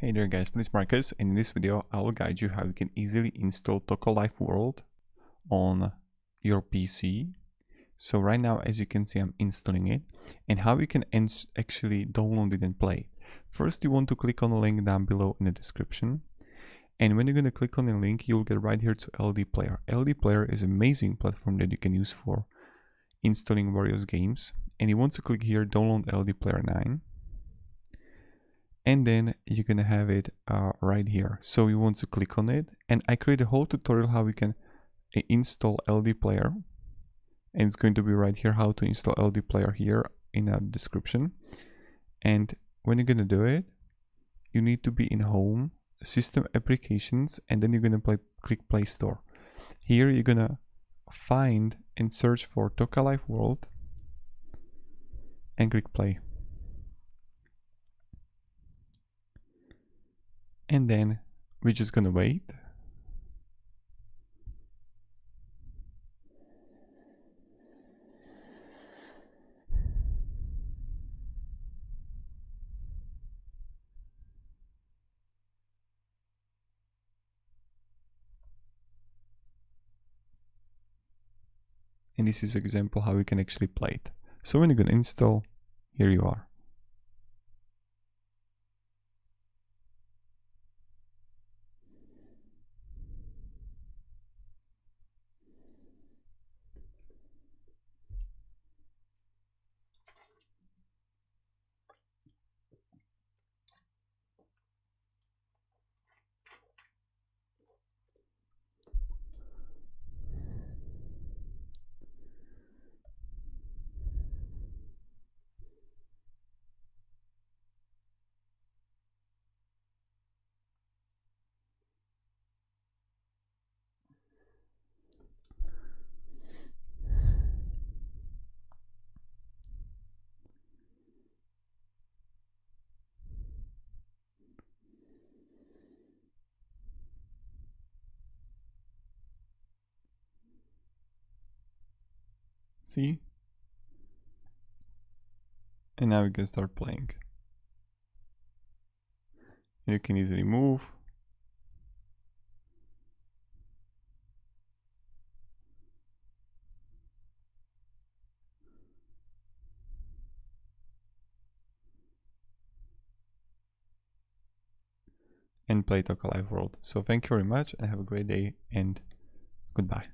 Hey there guys, my name is Marcus, and in this video I will guide you how you can easily install Toca World on your PC. So right now, as you can see, I'm installing it, and how you can actually download it and play it. First, you want to click on the link down below in the description, and when you're going to click on the link, you'll get right here to Ldplayer. Ldplayer is an amazing platform that you can use for installing various games, and you want to click here, download Ldplayer 9. And then you're gonna have it right here. So you want to click on it, and I create a whole tutorial how we can install Ldplayer, and it's going to be right here how to install Ldplayer here in the description. And when you're gonna do it, you need to be in Home, System Applications, and then you're gonna click Play Store. Here you're gonna find and search for Toca World and click Play. And then we're just gonna wait. And this is an example how we can actually play it. So when you're gonna install, here you are. See? And now we can start playing. You can easily move. And play Toca World. So thank you very much and have a great day and goodbye.